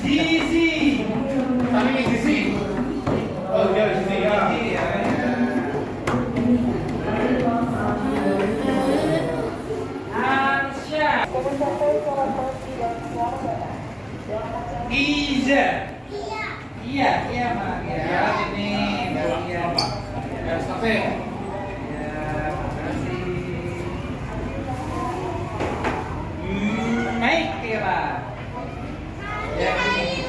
Gizi. Kami gizi. Oh ya gizi ya. Iya. Iya, iya, Mak. Ya, ini. Iya. Ya, sampai. Ya, makasih. Naik ya, Pak. Ya, ini.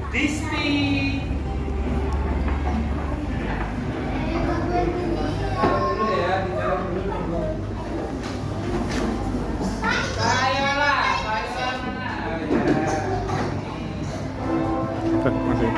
Disney. Masih.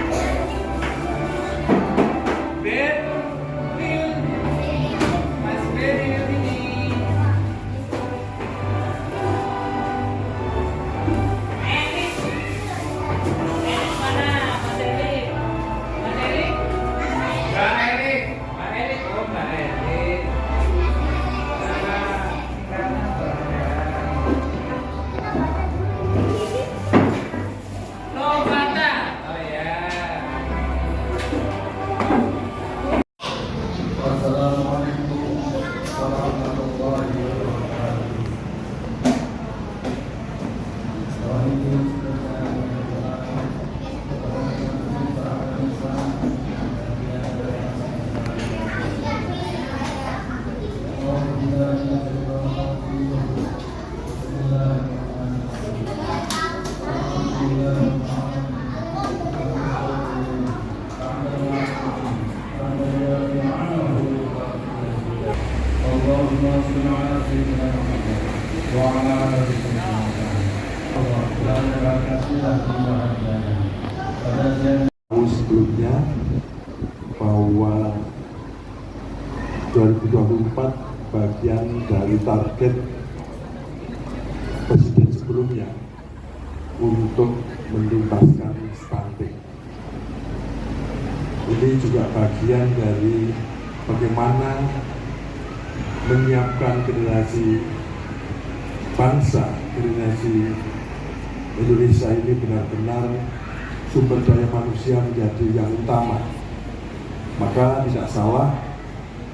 Sebelumnya bahwa 2024 bagian dari target presiden sebelumnya untuk menuntaskan stunting. Ini juga bagian dari bagaimana menyiapkan generasi bangsa, generasi Indonesia ini benar-benar sumber daya manusia menjadi yang utama. Maka tidak salah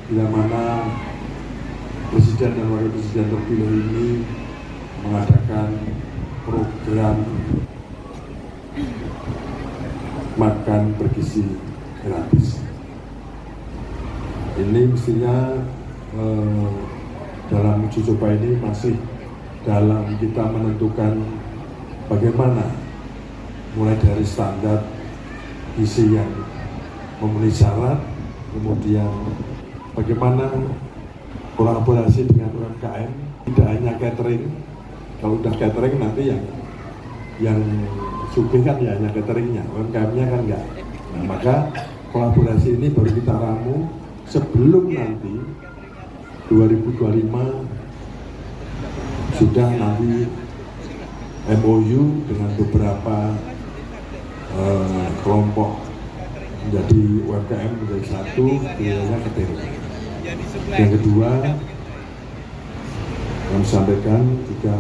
bila mana Presiden dan Wakil Presiden terpilih ini mengadakan program makan bergizi gratis. Ini mestinya dalam uji coba ini masih dalam kita menentukan bagaimana mulai dari standar gizi yang memenuhi syarat, kemudian bagaimana kolaborasi dengan UMKM, tidak hanya catering. Kalau udah catering nanti yang sugih kan ya hanya cateringnya, UMKM-nya kan enggak. Nah, maka kolaborasi ini baru kita ramu sebelum nanti 2025 sudah nanti MOU dengan beberapa kelompok menjadi UMKM menjadi satu, biayanya catering. Yang kedua, kami sampaikan juga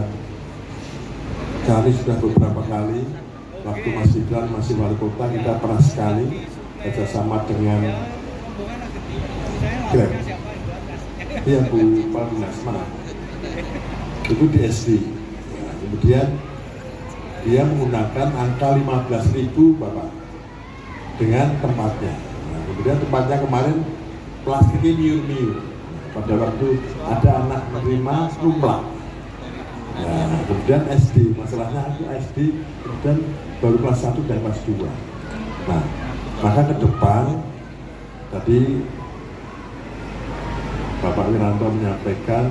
kami sudah beberapa kali waktu Mas Gibran masih wali kota kita pernah sekali kerjasama dengan Grab. Iya Bu Palminasma itu di SD. Nah, kemudian dia menggunakan angka 15.000 Bapak dengan tempatnya. Nah, kemudian tempatnya kemarin plastiknya nyur-nyur. Pada waktu ada anak menerima numplak. Nah, kemudian SD, masalahnya itu SD dan baru kelas 1 dan kelas 2. Nah, maka ke depan tadi Bapak Wiranto menyampaikan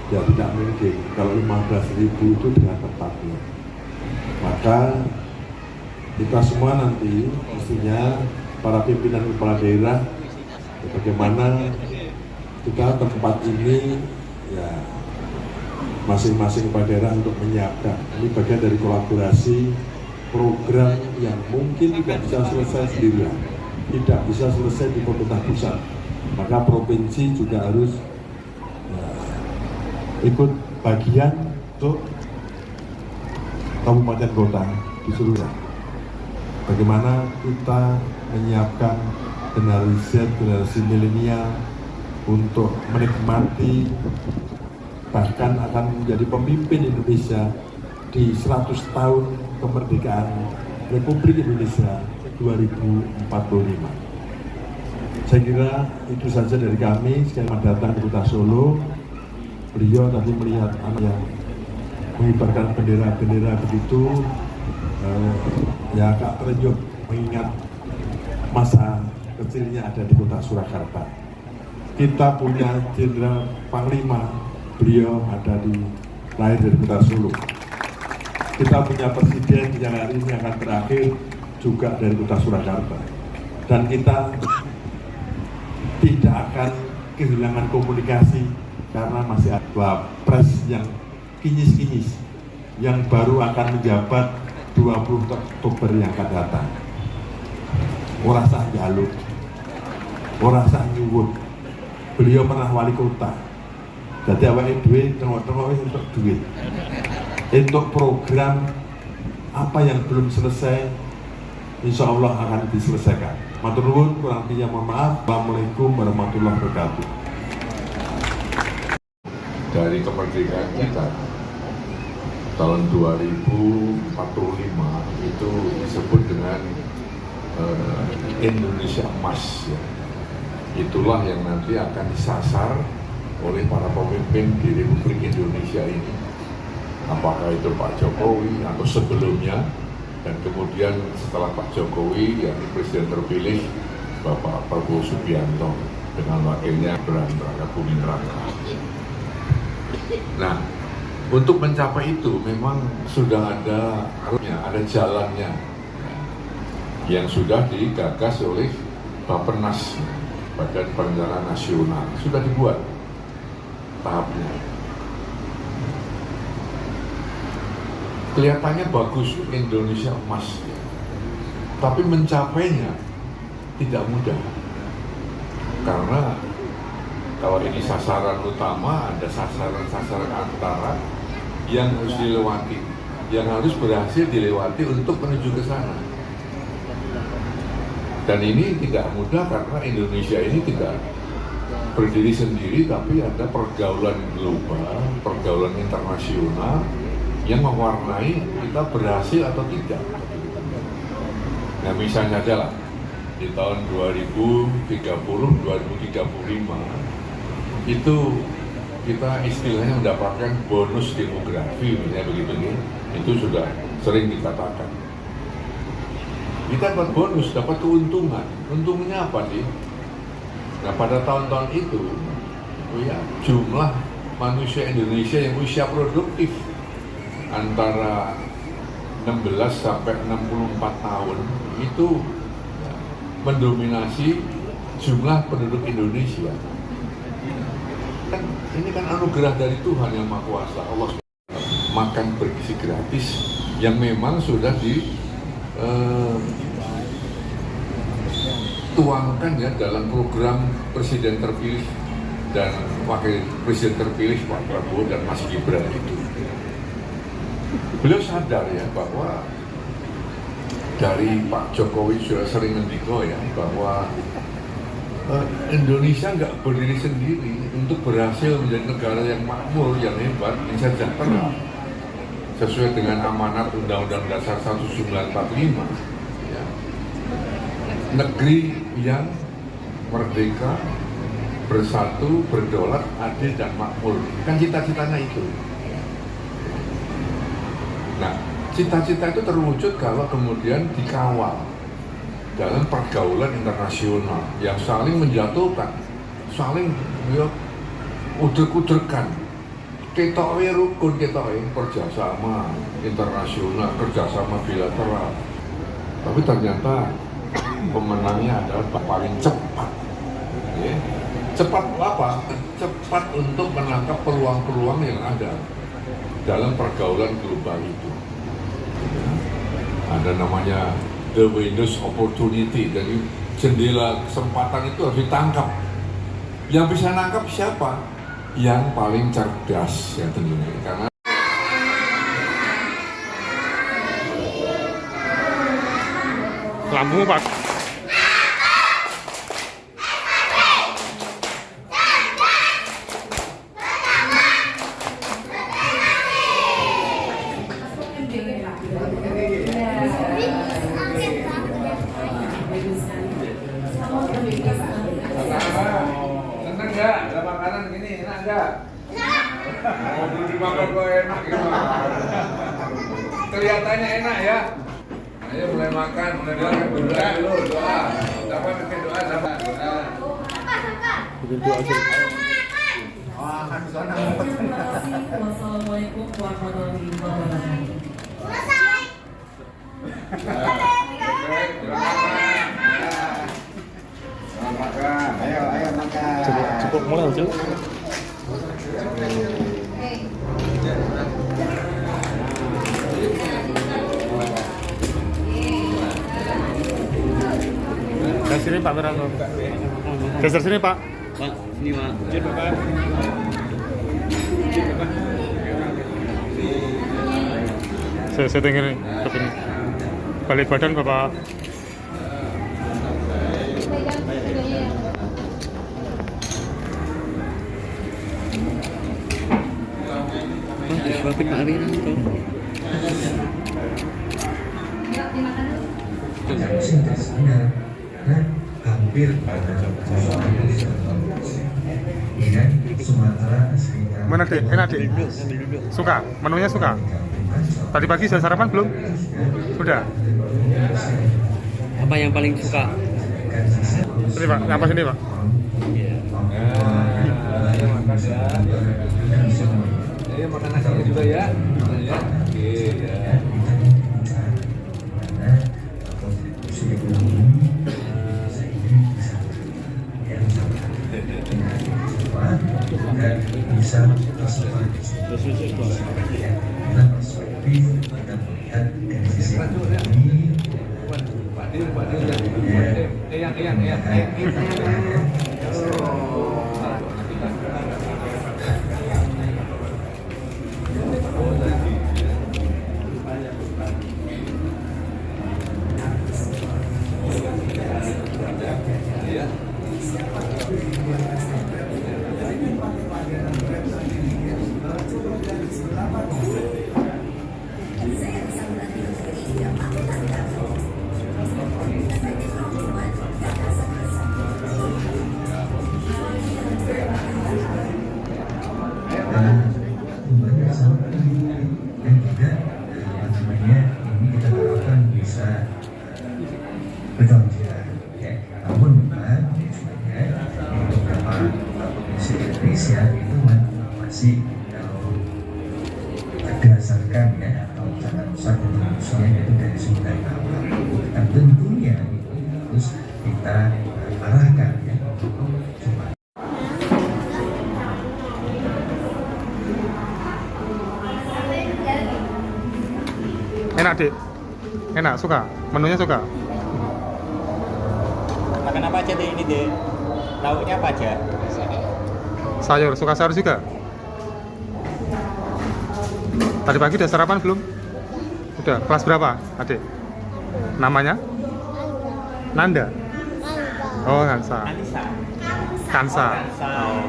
ya tidak mungkin kalau 15.000 itu dengan tempatnya. Maka kita semua nanti mestinya para pimpinan kepala daerah, bagaimana kita tempat ini ya masing-masing kepala daerah untuk menyiapkan. Ini bagian dari kolaborasi program yang mungkin tidak bisa selesai sendirian, tidak bisa selesai di pemerintah pusat. Maka provinsi juga harus ya, ikut bagian untuk kabupaten kota di seluruh. Bagaimana kita menyiapkan generasi milenial untuk menikmati bahkan akan menjadi pemimpin Indonesia di 100 tahun kemerdekaan Republik Indonesia 2045. Saya kira itu saja dari kami. Sekali datang ke Kota Solo, beliau tadi melihat anak yang mengibarkan bendera-bendera begitu, ya agak terenyuh mengingat masa kecilnya ada di Kota Surakarta. Kita punya Jenderal Panglima, beliau ada di lahir dari Kota Solo. Kita punya presiden yang hari ini akan berakhir juga dari Kota Surakarta. Dan kita tidak akan kehilangan komunikasi karena masih ada pres yang kinyis-kinyis yang baru akan menjabat 20 Oktober yang akan datang. Ora sah jaluk, ora sah nyuwun. Beliau pernah wali kota. Jadi awake duit, tengok-tengok untuk duit. Untuk program apa yang belum selesai, insya Allah akan diselesaikan. Matur nuwun, kurang lebihnya mohon maaf. Assalamualaikum warahmatullahi wabarakatuh. Dari kemerdekaan kita tahun 2045 itu disebut dengan Indonesia Emas. Ya. Itulah yang nanti akan disasar oleh para pemimpin di Republik Indonesia ini. Apakah itu Pak Jokowi atau sebelumnya, dan kemudian setelah Pak Jokowi, yakni Presiden terpilih Bapak Prabowo Subianto dengan wakilnya Raka Buming Raka. Nah, untuk mencapai itu memang sudah ada jalannya yang sudah digagas oleh Bappenas, Badan Perencanaan Nasional, sudah dibuat tahapnya. Kelihatannya bagus, Indonesia Emas, tapi mencapainya tidak mudah. Karena kalau ini sasaran utama, ada sasaran-sasaran antara yang harus dilewati, yang harus berhasil dilewati untuk menuju ke sana. Dan ini tidak mudah karena Indonesia ini tidak berdiri sendiri, tapi ada pergaulan global, pergaulan internasional yang mewarnai kita berhasil atau tidak. Nah, misalnya adalah di tahun 2030-2035 itu kita istilahnya mendapatkan bonus demografi, misalnya begitu nih, itu sudah sering dikatakan. Kita dapat bonus, dapat keuntungan. Untungnya apa sih? Nah, pada tahun-tahun itu, ya, jumlah manusia Indonesia yang usia produktif antara 16 sampai 64 tahun itu ya, mendominasi jumlah penduduk Indonesia. Kan, ini kan anugerah dari Tuhan yang Maha Kuasa, Allah makan bergizi gratis yang memang sudah tuangkan ya dalam program Presiden terpilih dan Wakil Presiden terpilih Pak Prabowo dan Mas Gibran itu. Beliau sadar ya bahwa dari Pak Jokowi sudah sering mendiko ya bahwa Indonesia nggak berdiri sendiri untuk berhasil menjadi negara yang makmur, yang hebat, yang sejahtera sesuai dengan amanat Undang-Undang Dasar 1945 ya. Negeri yang merdeka, bersatu, berdaulat, adil dan makmur, kan cita-citanya itu. Nah, cita-cita itu terwujud kalau kemudian dikawal dalam pergaulan internasional yang saling menjatuhkan, saling udrek-udrekan, ketoke rukun, ketoke kerjasama internasional, kerjasama bilateral. Tapi ternyata pemenangnya adalah paling cepat. Ya. Cepat apa? Cepat untuk menangkap peluang-peluang yang ada dalam pergaulan global itu. Ya. Ada namanya the windows opportunity, dan jendela kesempatan itu harus ditangkap. Yang bisa nangkap siapa? Yang paling cerdas ya tentunya. Karena lampu Pak. Seneng nggak? Ada makanan gini enak nggak? Mau dulu dimakan kok enak gimana? Kelihatannya enak ya. Ayo mulai makan, mulai makan berdoa dulu, doa. Siapa bikin doa? Siapa? Bikin doa aja. Wassalamualaikum warahmatullahi wabarakatuh. Makan. Ayo makan. Cukup mulai aja. Ke sini Pak Wiranto. Geser sini Pak. Pak, sini Pak. Izin Bapak. Saya tinggal nih, ke sini. Balik badan Bapak. Pak, disuapin Pak Wiranto. Hampir pada Sumatera sekitar. Mana Dek? Enak Dek? Suka? Menunya suka? Tadi pagi sudah sarapan belum? Sudah? Apa yang paling suka? Sini Pak, apa sini Pak? Ayo makan ya. Ayo makan nasinya juga ya. Ya. Oke ya. Bisa perspektif kita melihat dari sisi ini dan juga ini kita harapkan bisa berkelanjutan ya. Namun memang di beberapa provinsi Indonesia itu masih berdasarkan ya atau pusat produksinya itu dari sumber alam, dan tentunya itu harus kita arahkan ya untuk supaya Enak Dek? Enak? Suka? Menunya suka? Makan apa aja deh ini deh? Lauknya apa aja? Sayur? Suka sayur juga? Tadi pagi udah sarapan belum? Udah. Kelas berapa adik? Namanya? Nanda? Oh, Kansa. Anissa. Kansa. Kansa. Oh.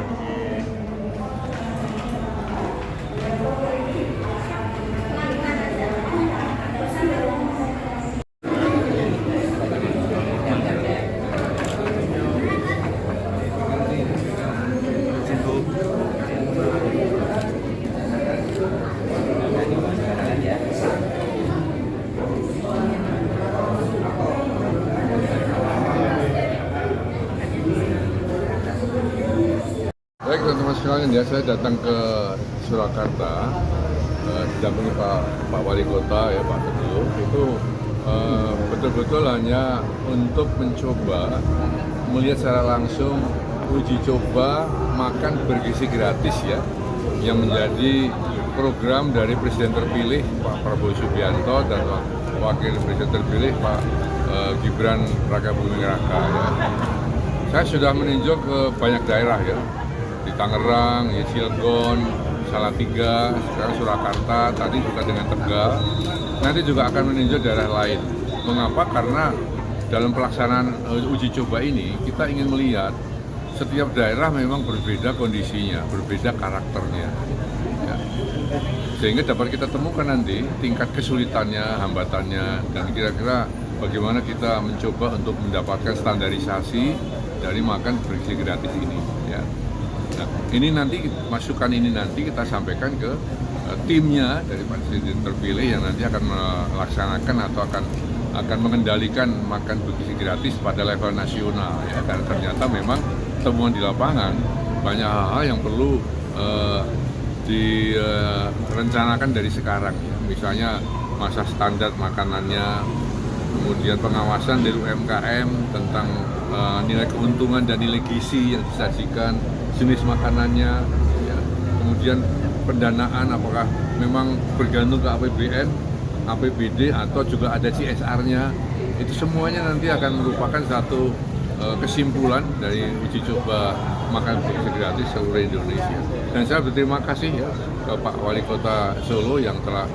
Baik teman-teman sekalian ya, saya datang ke Surakarta didampingi Pak Wali Kota ya Pak Teguh. Itu betul-betul hanya untuk mencoba melihat secara langsung uji coba makan bergizi gratis ya, yang menjadi program dari Presiden terpilih Pak Prabowo Subianto dan Wakil Presiden terpilih Pak Gibran Rakabuming Raka ya. Saya sudah meninjau ke banyak daerah ya, di Tangerang, di Cilegon, Salatiga, sekarang Surakarta, tadi juga dengan Tegal. Nanti juga akan meninjau daerah lain. Mengapa? Karena dalam pelaksanaan uji coba ini kita ingin melihat setiap daerah memang berbeda kondisinya, berbeda karakternya. Ya. Sehingga dapat kita temukan nanti tingkat kesulitannya, hambatannya, dan kira-kira bagaimana kita mencoba untuk mendapatkan standarisasi dari makan bergizi gratis ini. Ya. Nah, ini nanti masukan ini nanti kita sampaikan ke timnya dari Presiden terpilih yang nanti akan melaksanakan atau akan mengendalikan makan bergizi gratis pada level nasional ya. Dan ternyata memang temuan di lapangan banyak hal-hal yang perlu direncanakan dari sekarang ya. Misalnya masa standar makanannya, kemudian pengawasan dari UMKM tentang nilai keuntungan dan nilai gizi yang disajikan, jenis makanannya, ya. Kemudian pendanaan apakah memang bergantung ke APBN, APBD atau juga ada CSR-nya, itu semuanya nanti akan merupakan satu kesimpulan dari uji coba makan bergizi gratis seluruh Indonesia. Dan saya berterima kasih ya ke Pak Wali Kota Solo yang telah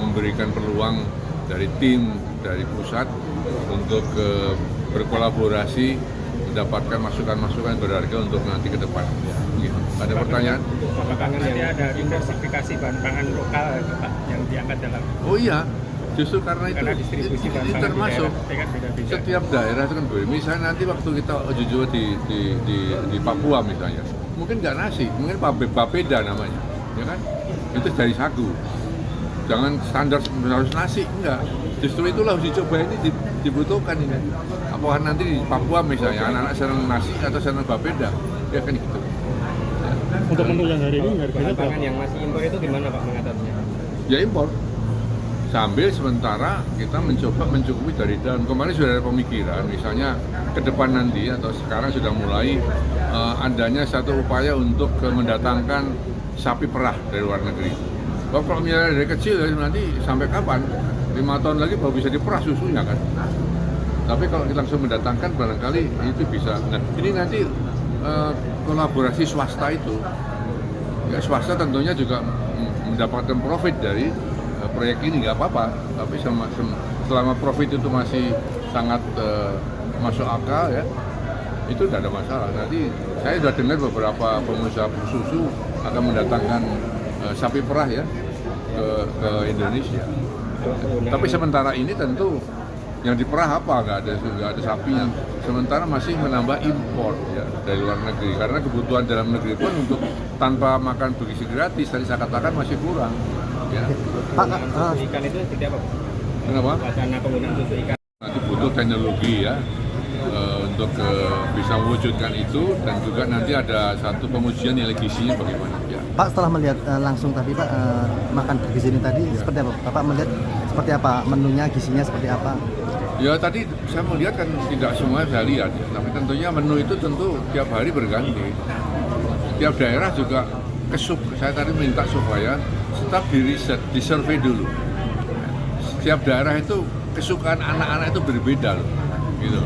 memberikan peluang dari tim dari pusat untuk berkolaborasi mendapatkan masukan-masukan berharga untuk nanti ke depan. Gitu. Ada pertanyaan? Apakah nanti ada diversifikasi bahan pangan lokal Pak yang diangkat dalam? Oh iya, justru karena itu distribusi bahan ini pangan termasuk di daerah, beda-beda. setiap daerah itu kan berbeda. Misalnya nanti waktu kita jujur di Papua misalnya, mungkin nggak nasi, mungkin papeda namanya, ya kan? Itu dari sagu. Jangan standar harus nasi, enggak. Justru itulah uji coba ini dibutuhkan ini. Apakah nanti di Papua misalnya anak-anak senang nasi atau senang papeda, ya kan gitu. Ya. Untuk menu yang hari ini harganya Bahan pangan yang masih impor itu gimana Pak mengaturnya? Ya impor. Sambil sementara kita mencoba mencukupi dari dalam. Kemarin sudah ada pemikiran, misalnya ke depan nanti atau sekarang sudah mulai adanya satu upaya untuk mendatangkan sapi perah dari luar negeri. Kalau misalnya dari kecil nanti sampai kapan? 5 tahun lagi baru bisa diperah susunya kan. Tapi kalau kita langsung mendatangkan barangkali itu bisa. Nah ini nanti kolaborasi swasta itu, ya swasta tentunya juga mendapatkan profit dari proyek ini nggak apa-apa. Tapi selama profit itu masih sangat masuk akal ya, itu tidak ada masalah. Nanti saya sudah dengar beberapa pengusaha susu akan mendatangkan sapi perah ya ke Indonesia. Tapi sementara ini tentu yang diperah apa nggak ada sapinya. Sementara masih menambah impor ya dari luar negeri karena kebutuhan dalam negeri pun untuk tanpa makan bergizi gratis tadi saya katakan masih kurang. Ya. Pak, susu ikan itu seperti apa? Kenapa? Wacana penggunaan susu ikan. Nanti butuh teknologi ya untuk bisa mewujudkan itu dan juga nanti ada satu pengujian nilai gizinya bagaimana. Ya. Pak, setelah melihat langsung tadi Pak makan bergizi ini tadi seperti apa? Bapak melihat seperti apa menunya, gizinya seperti apa? Ya tadi saya melihat kan tidak semua saya lihat ya, tapi tentunya menu itu tentu tiap hari berganti. Tiap daerah juga saya tadi minta supaya tetap di-riset, di-survey dulu. Setiap daerah itu kesukaan anak-anak itu berbeda loh, gitu.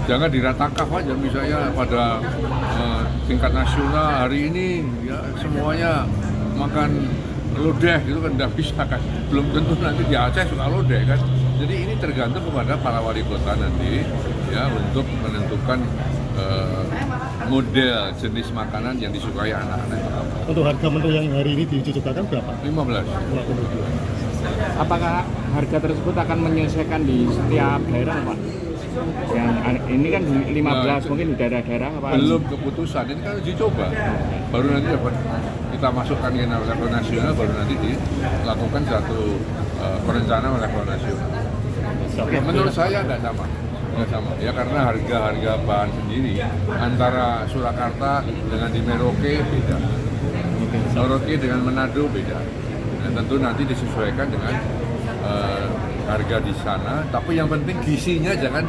Jangan diratakan aja misalnya pada tingkat nasional hari ini ya semuanya makan lodeh gitu kan tidak bisa kan. Belum tentu nanti di Aceh suka lodeh kan. Jadi ini tergantung kepada para wali kota nanti ya untuk menentukan model jenis makanan yang disukai anak-anak itu apa. untuk harga menu yang hari ini dicucukkan berapa? 15. Apakah harga tersebut akan menyesuaikan di setiap daerah Pak? Yang ini kan 15 mungkin di daerah-daerah apa? Belum keputusan, ini kan uji coba. Baru nanti dapat kita masukkan ke level nasional, baru nanti dilakukan satu perencanaan level nasional. Menurut saya nggak sama. Ya karena harga bahan sendiri antara Surakarta dengan di Merauke beda, Merauke dengan Manado beda. Dan tentu nanti disesuaikan dengan harga di sana, tapi yang penting gizinya jangan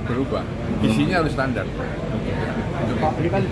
berubah, gizinya harus standar. Pak, ini kan